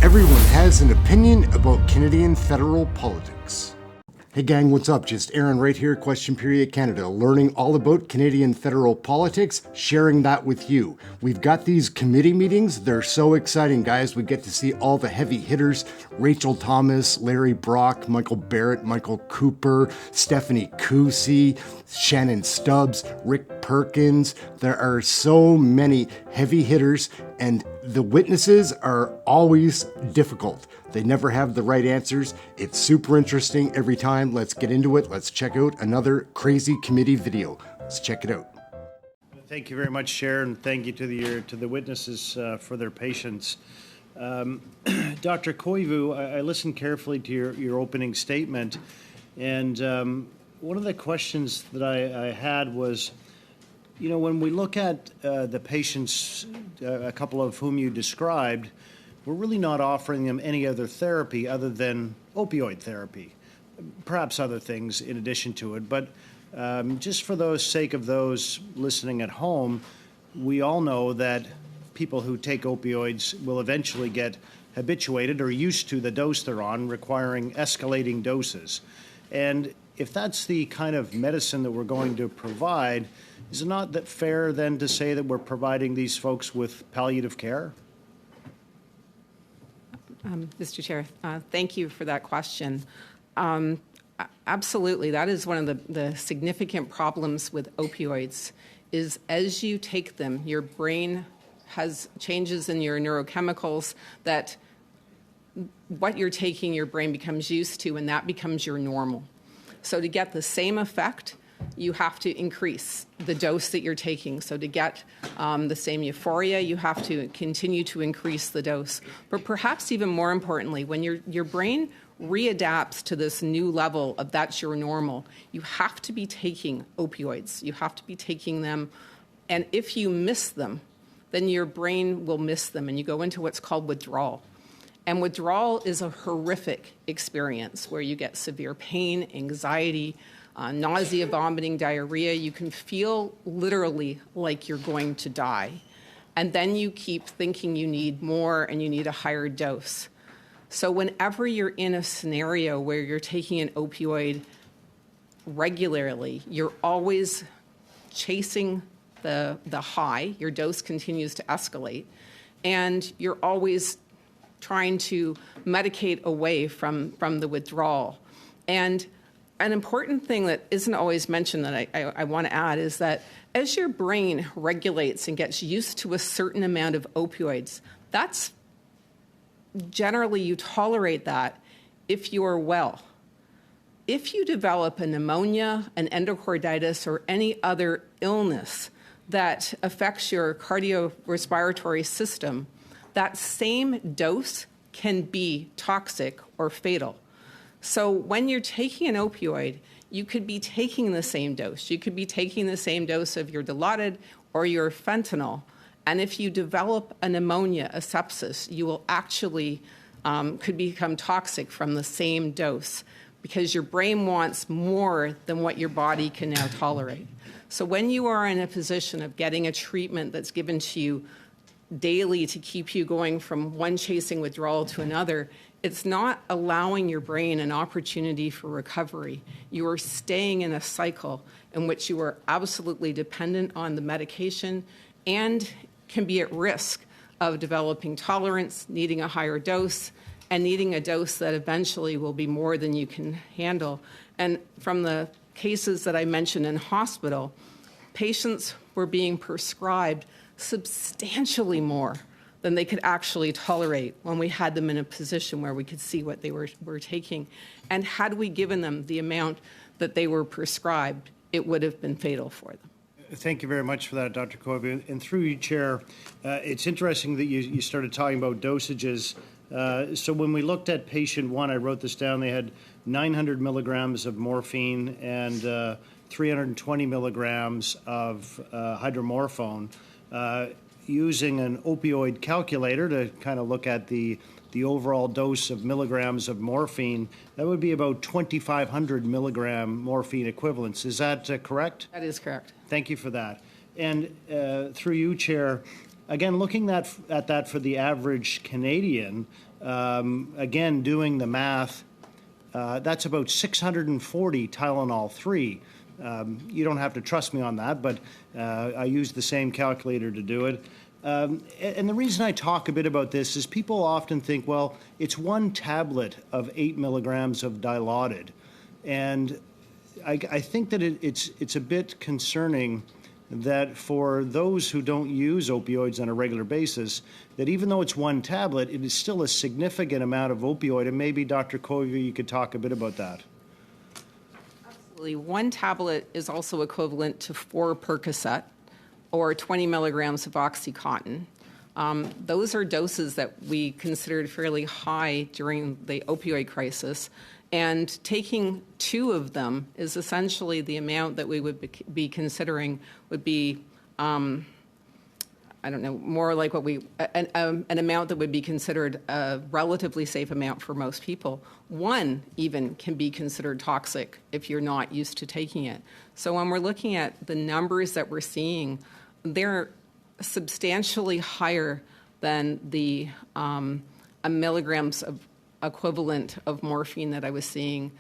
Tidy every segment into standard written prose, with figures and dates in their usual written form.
Everyone has an opinion about Canadian federal politics. Hey gang, what's up? Just Aaron right here, Question Period Canada, learning all about Canadian federal politics, sharing that with you. We've got these committee meetings. They're so exciting, guys. We get to see all the heavy hitters: Rachel Thomas, Larry Brock, Michael Barrett, Michael Cooper, Stephanie Cousy, Shannon Stubbs, Rick Perkins. There are so many heavy hitters, and the witnesses are always difficult. They never have the right answers. It's super interesting every time. Let's get into it. Let's check out another crazy committee video. Let's check it out. Thank you very much, Sharon. Thank you to the witnesses for their patience. Dr. Koivu, I listened carefully to your opening statement, and one of the questions that I had was, you know, when we look at the patients, a couple of whom you described, we're really not offering them any other therapy other than opioid therapy, perhaps other things in addition to it. But just for the sake of those listening at home, we all know that people who take opioids will eventually get habituated or used to the dose they're on, requiring escalating doses. And if that's the kind of medicine that we're going to provide, is it not that fair then to say that we're providing these folks with palliative care? Mr. Chair, thank you for that question. Absolutely, that is one of the significant problems with opioids, is as you take them, your brain has changes in your neurochemicals that what you're taking, your brain becomes used to, and that becomes your normal. So to get the same effect, you have to increase the dose that you're taking. So to get the same euphoria, you have to continue to increase the dose. But perhaps even more importantly, when your brain readapts to this new level of that's your normal, you have to be taking opioids. You have to be taking them. And if you miss them, then your brain will miss them, and you go into what's called withdrawal. And withdrawal is a horrific experience where you get severe pain, anxiety, nausea, vomiting, diarrhea. You can feel literally like you're going to die. And then you keep thinking you need more and you need a higher dose. So whenever you're in a scenario where you're taking an opioid regularly, you're always chasing the high. Your dose continues to escalate. And you're always trying to medicate away from the withdrawal. And an important thing that isn't always mentioned that I want to add is that as your brain regulates and gets used to a certain amount of opioids, that's generally you tolerate that if you're well. If you develop a pneumonia, an endocarditis, or any other illness that affects your cardiorespiratory system, that same dose can be toxic or fatal. So when you're taking an opioid, you could be taking the same dose. You could be taking the same dose of your Dilaudid or your fentanyl. And if you develop a pneumonia, a sepsis, you will actually could become toxic from the same dose because your brain wants more than what your body can now tolerate. So when you are in a position of getting a treatment that's given to you daily to keep you going from one chasing withdrawal to another, it's not allowing your brain an opportunity for recovery. You are staying in a cycle in which you are absolutely dependent on the medication and can be at risk of developing tolerance, needing a higher dose, and needing a dose that eventually will be more than you can handle. And from the cases that I mentioned in hospital, patients were being prescribed substantially more than they could actually tolerate when we had them in a position where we could see what they were taking. And had we given them the amount that they were prescribed, it would have been fatal for them. Thank you very much for that, Dr. Koivu. And through you, Chair, it's interesting that you started talking about dosages. So when we looked at patient one, I wrote this down, they had 900 milligrams of morphine and 320 milligrams of hydromorphone. Using an opioid calculator to kind of look at the overall dose of milligrams of morphine, that would be about 2,500 milligram morphine equivalents. Is that correct? That is correct. Thank you for that. And through you, Chair, Again, looking at that for the average Canadian, again, doing the math, that's about 640 Tylenol 3. You don't have to trust me on that, but I used the same calculator to do it. And the reason I talk a bit about this is people often think, well, it's one tablet of 8 milligrams of Dilaudid. And I think that it's a bit concerning that for those who don't use opioids on a regular basis, that even though it's one tablet, it is still a significant amount of opioid. And maybe, Dr. Koivu, you could talk a bit about that. Absolutely. One tablet is also equivalent to 4 Percocet or 20 milligrams of OxyContin. Those are doses that we considered fairly high during the opioid crisis. And taking 2 of them is essentially the amount that we would be considering would be, more like what an amount that would be considered a relatively safe amount for most people. 1 even can be considered toxic if you're not used to taking it. So when we're looking at the numbers that we're seeing, they're substantially higher than the milligrams of equivalent of morphine that I was seeing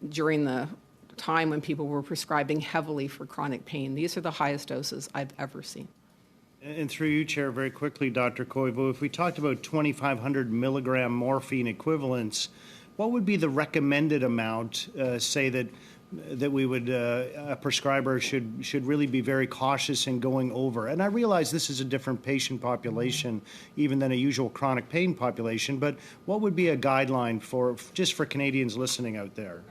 during the time when people were prescribing heavily for chronic pain. These are the highest doses I've ever seen. And through you, Chair, very quickly, Dr. Koivu, if we talked about 2,500 milligram morphine equivalents, what would be the recommended amount, say that we would, a prescriber should really be very cautious in going over? And I realize this is a different patient population even than a usual chronic pain population, but what would be a guideline for Canadians listening out there?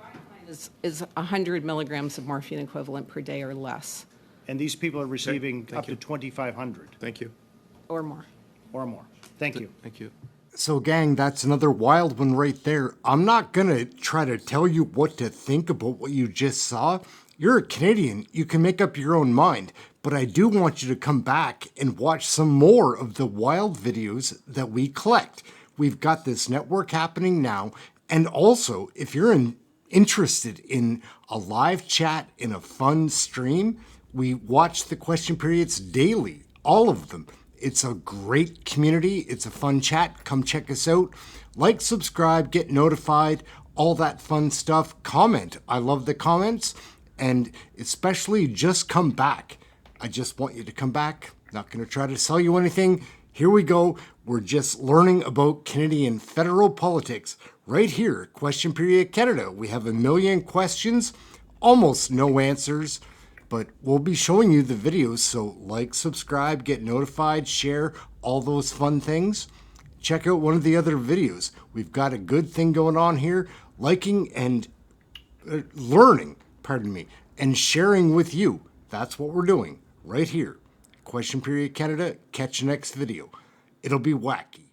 Is 100 milligrams of morphine equivalent per day or less. And these people are receiving up to 2,500. Thank you. Or more. Or more. Thank you. Thank you. So, gang, that's another wild one right there. I'm not going to try to tell you what to think about what you just saw. You're a Canadian. You can make up your own mind. But I do want you to come back and watch some more of the wild videos that we collect. We've got this network happening now. And also, if you're interested in a live chat in a fun stream, we watch the question periods daily, all of them. It's a great community. It's a fun chat. Come check us out. Like, subscribe, get notified, all that fun stuff. Comment. I love the comments. And especially just come back. I just want you to come back. Not going to try to sell you anything. Here we go. We're just learning about Canadian federal politics right here. Question Period Canada. We have 1 million questions, almost no answers. But we'll be showing you the videos, so like, subscribe, get notified, share, all those fun things. Check out one of the other videos. We've got a good thing going on here, liking and learning, and sharing with you. That's what we're doing right here. Question Period Canada. Catch you next video. It'll be wacky.